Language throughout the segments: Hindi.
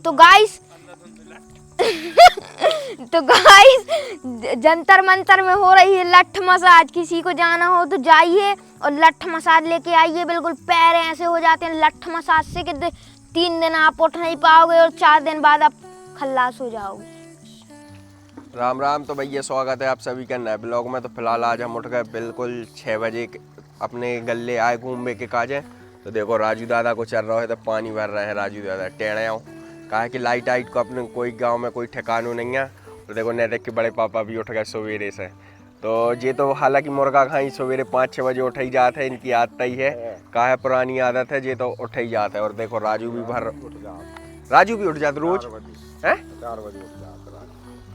तो गाइस जंतर मंतर में हो रही है लठ मसाज। किसी को जाना हो तो जाइए और लठ मसाज लेके आइए। बिल्कुल पैर ऐसे हो जाते हैं लठ मसाज से कि 3 दिन आप उठ नहीं पाओगे और 4 दिन बाद आप खल्लास हो जाओगे। राम राम। तो भैया स्वागत है आप सभी का नए ब्लॉग में। तो फिलहाल आज हम उठ गए बिल्कुल 6 बजे अपने गले आए घूमने के काजे। तो देखो राजू दादा को चल रहा है तो पानी भर रहे हैं राजू दादा टेढ़े आओ। कहा कि लाइट आइट को अपने कोई गांव में कोई ठिकानों नहीं है। तो देखो नैतिक के बड़े पापा भी उठ गए सवेरे से। तो ये तो हालांकि मुर्गा खाई सवेरे 5-6 बजे उठ ही जाते हैं, इनकी आदत ही है। कहा है पुरानी आदत है, ये तो उठ ही जाता है। और देखो राजू भी उठ जाता रोज है 4 बजे उठ जाता।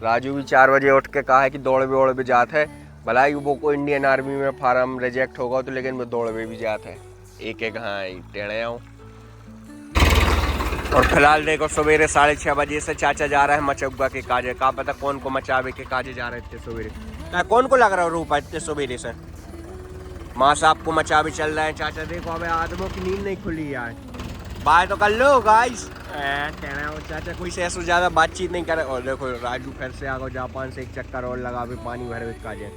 राजू भी 4 बजे उठ के कहा है कि दौड़ भी जाते है। भला ही वो को इंडियन आर्मी में फार्म रिजेक्ट होगा तो, लेकिन वो दौड़ भी जाते है। एक हाँ टेढ़े आऊँ। और फिलहाल देखो सवेरे 6:30 बजे से चाचा जा रहे हैं मचौगा के काजे। का पता कौन को मचावे के काजे जा रहे थे सवेरे। कौन को लग रहा है रूपा इतने सवेरे से माँ साहब को मचावे चल रहे हैं चाचा। देखो अबे आदमों की नींद नहीं खुली यार। बाय तो कर लो गाइस। चाचा कोई से ऐसा ज्यादा बातचीत नहीं करे। और देखो राजू फिर से आ गए जापान से, एक चक्कर और लगा भी पानी भरे हुए काजे।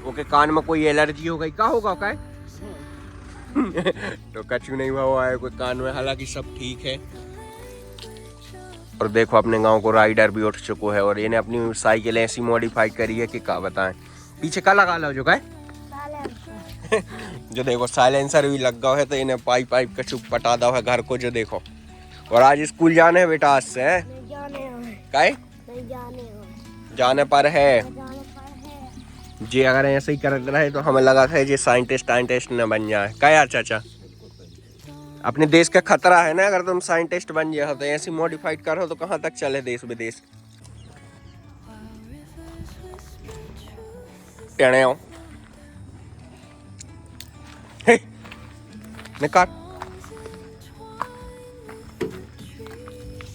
ओके कान में कोई एलर्जी हो गई, क्या होगा क्या तो कछु नहीं हुआ है कोई कान में, हालांकि सब ठीक है। और देखो अपने गांव को राइडर भी उठ चुका है और इन्हें अपनी साइकिल ऐसी मॉडिफाई करी है कि क्या बताएं। पीछे का लगा लो जो का जो देखो साइलेंसर भी लग गया है। तो इन्हें पाइप कछु पटा दो है घर को जो देखो। और आज स्कूल जाने है बेटा आज से जाने पर है जी। अगर ऐसे ही करते रहे तो हमें लगा था ये साइंटिस्ट न बन जाए। क्या यार चाचा अपने देश का खतरा है ना। अगर तुम साइंटिस्ट बन जाओ तो ऐसी मॉडिफाइड करो तो कहाँ तक चले देश विदेश। टेढ़े हो निकाल।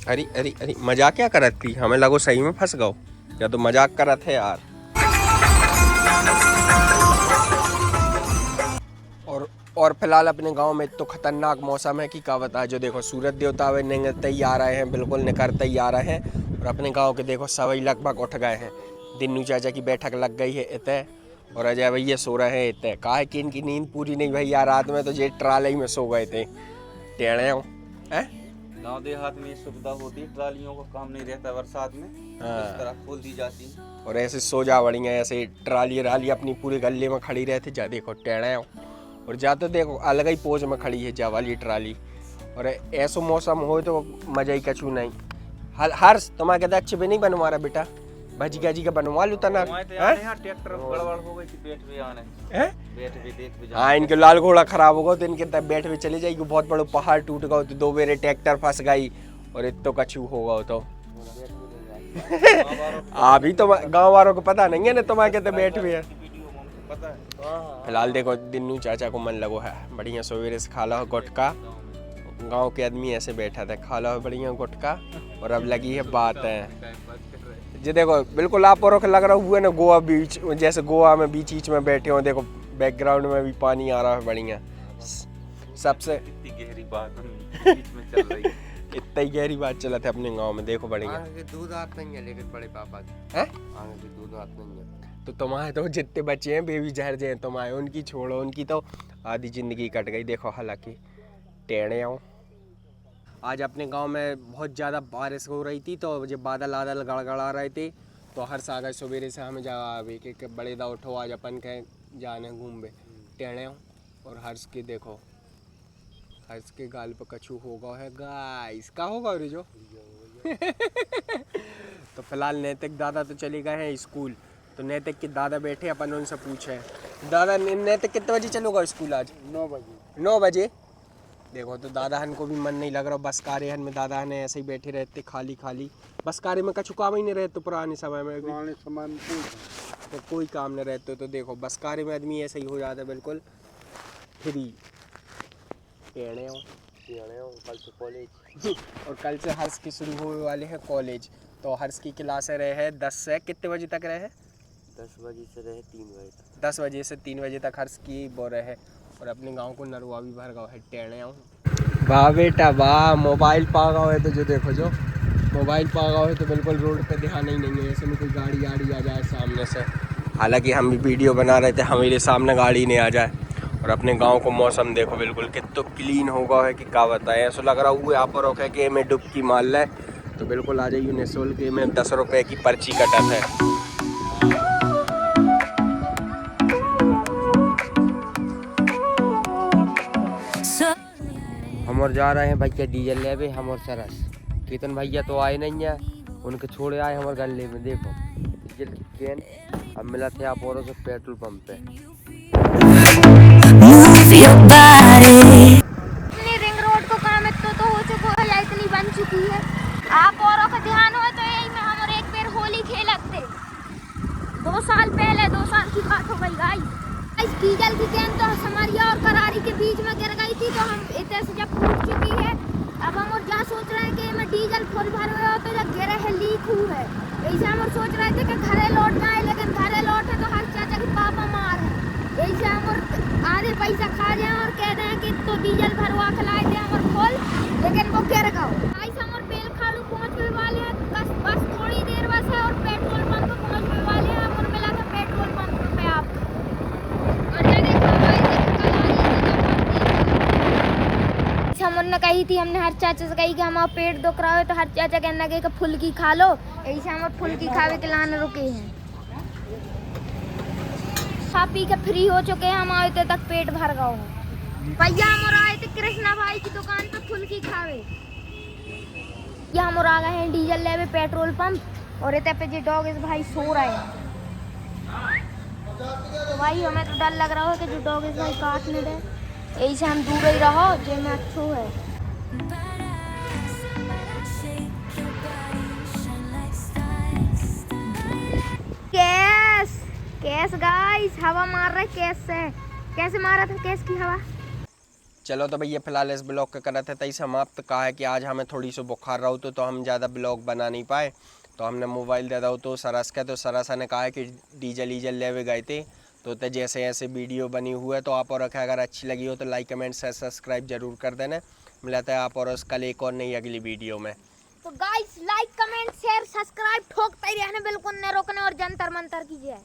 अरे मजाक क्या करत थी, हमें लगो सही में फंस गओ या तो मजाक करत है यार। और फिलहाल अपने गांव में तो खतरनाक मौसम है कि क्या बताए। जो देखो सूरज देवता निकलते ही आ रहे हैं, बिल्कुल निकलते ही आ रहे हैं। और अपने गांव के देखो सभी लगभग उठ गए हैं। दिन्नू चाचा की बैठक लग गई है इतने। और अजय भैया सो रहे हैं इतने। कहा है कि इनकी नींद पूरी नहीं भैया रात में तो ये ट्राले में सो गए थे टेढ़े हो। गाँव देहात में सुविधा होती है, ट्रालियों का काम नहीं रहता बरसात में। इस तरह खोल दी जाती है और ऐसे सो जा बढ़िया। ऐसे ट्राली अपनी पूरे गले में खड़ी रहती जा देखो टेढ़े हो। और जा तो देखो अलग ही पोज में खड़ी है जा वाली ट्राली। और ऐसा मौसम हो तो मजा ही कछू नहीं। हर्ष तुम्हारे कहते अच्छे भी नहीं बनवा रहा बेटा, भजी गाजी का बनवा लो तना। ट्रैक्टर गड़बड़ हो गई थी, बैठ भी आने बैठ भी देख भी। हाँ इनके लाल घोड़ा खराब हो गया तो इनके तब बैठ भी चले जाएगी। बहुत बड़ा पहाड़ टूट गया तो 2 बेरे ट्रैक्टर फंस गई और इतो कछू होगा तो अभी तो गाँव वालों को पता नहीं है ना तुम्हारे कहते बैठ भी है। फिलहाल देखो दिन्नू चाचा को मन लगो है बढ़िया सवेरे से खा लो गुटका। गांव के आदमी ऐसे बैठा था खा लो बढ़िया गुटका। और अब लगी है बात है जी। देखो बिल्कुल आप और लग रहा हुआ ना गोवा बीच, जैसे गोवा में बीच में बैठे हो। देखो बैकग्राउंड में भी पानी आ रहा है बढ़िया। सबसे गहरी बात में चल रही है। इतना ही गहरी बात चला था अपने गाँव में देखो बढ़िया। दूध आत नहीं है लेकिन बड़े पापा है दूध आत नहीं है। तो तुम्हारे तो जितने बच्चे हैं बेबी जहर जे तुम्हारे उनकी छोड़ो, उनकी तो आधी जिंदगी कट गई देखो। हालांकि टेढ़े आओ। आज अपने गांव में बहुत ज़्यादा बारिश हो रही थी तो जब बादल गड़गड़ा रहे थे तो हर सागर सवेरे से हमें जा अभी कि बड़े दा उठो आज अपन के जाने घूमबे टेढ़े आओ। और हर्ष के देखो हर्ष के गाल पर कछू होगा है गाइस का होगा रे जो तो फिलहाल नैतिक दादा तो चले गए हैं स्कूल। तो नैतिक के दादा बैठे अपन उनसे पूछे दादा नैतिक कितने बजे चलोगा स्कूल आज? 9 बजे। देखो तो दादा हन को भी मन नहीं लग रहा। बस कार्य हन में दादा हन ऐसे ही बैठे रहते खाली। बस कार्य में कछु काम ही नहीं रहते पुराने समय में तो कोई काम नहीं रहते। तो देखो बस कार्य में आदमी ऐसे ही हो जाता है बिल्कुल फ्री। कल से कॉलेज और कल से हर्ष की शुरू होने वाले हैं कॉलेज। तो हर्ष की क्लास रहे है 10 से कितने बजे तक रहे? 10 बजे से रहे 3 बजे तक। 10 बजे से 3 बजे तक हर्ष की वो रहे। और अपने गांव को नरवा भी भर गाँव है टेढ़े आऊँ। वाह बेटा वाह, मोबाइल पागा हुआ है तो जो देखो जो मोबाइल पागा हुआ है तो बिल्कुल रोड पे ध्यान ही नहीं है, ऐसे में कोई गाड़ी आ जाए सामने से। हालांकि हम भी वीडियो बना रहे थे, हमारे सामने गाड़ी नहीं आ जाए। और अपने गांव को मौसम देखो बिल्कुल कितना क्लीन होगा है कि क्या बताएं। ऐसा लग रहा हुआ यहाँ पर रोके कि मैं डुबकी मार ले तो बिल्कुल आ जाइए निःशुल्क में 10 रुपये की पर्ची कटत है। हम और जा रहे हैं भैया डीजल लेवे, हम और सरस। केतन भैया तो आए नहीं है, उनके छोड़े आए हमारे गले में। देखो डीजल की कैन अब मिला थे आप औरों से पेट्रोल पंप पे। इतनी रिंग रोड को काम तो हो चुका है या इतनी बन चुकी है। आप औरों का ध्यान हो तो यही में हम और एक बार होली खेलत थे 2 साल पहले, 2 साल की बात हो गई गाइस। इस डीजल की कैन तो हमारी और करारी के बीच में गिर गई थी, तो हम इतने से जब फूट चुकी है अब हम और क्या सोच रहे हैं कि मैं डीजल फुल भर रहे हो तो जब गिरे है लीक हुई है। ऐसे हम और सोच रहे थे कि घरे लौट जाए, लेकिन घरे लौटे तो हर चाचा के पापा मार है। ऐसे हम और आधे पैसा खा जाए और कह रहे हैं कि तो डीजल भरवा खिलाए थे हम और फुल, लेकिन वो गिर गए। ऐसे हम और बेल खालू पहुँचने वाले हैं, बस थोड़ी देर बस है और पेट्रोल पंप पे पहुँचने वाले हैं। हम और मिला था पेट्रोल पंप पे आपको। और ये देखो हमने कही थी, हमने हर चाचा से कही कि हमारा पेट दुख रहा है तो हर चाचा कहने लगे कि फुल्की खा लो। ऐसे हम फुल्की खावे के लाने रुके हैं। खा पी के फ्री हो चुके हैं, हम आए थे तक पेट भर गया हो। भैया हम और आए थे कृष्णा भाई की दुकान पर फुल्की खावे। ये हम और आ गए हैं डीजल लेवे पेट्रोल पंप और इतने पे जी डॉग इस भाई सो रहे हैं। तो भाई हमें तो डर लग रहा है कि जो डॉग इस भाई काट नहीं दे। ऐसे हम दूर ही रहो जो में अच्छो है। कैस गाइस हवा मार रहे कैस से। कैसे मारा था कैस की हवा। चलो तो भैया फिलहाल इस ब्लॉग का करा था तई समाप्त। कहा है कि आज हमें थोड़ी सी बुखार रहा तो हम ज़्यादा ब्लॉग बना नहीं पाए, तो हमने मोबाइल दे दो तो सरस का, तो सरसा ने कहा है कि डीजल लेवे गए थे तो जैसे ऐसे वीडियो बनी हुई है तो आप और रखें। अगर अच्छी लगी हो तो लाइक कमेंट शेयर सब्सक्राइब जरूर कर देना। मिलता है आप और कल एक और नई अगली वीडियो में। तो guys like comment share subscribe ठोकते ही रहना, बिल्कुल न रोकने और जंतर मंतर कीजिए।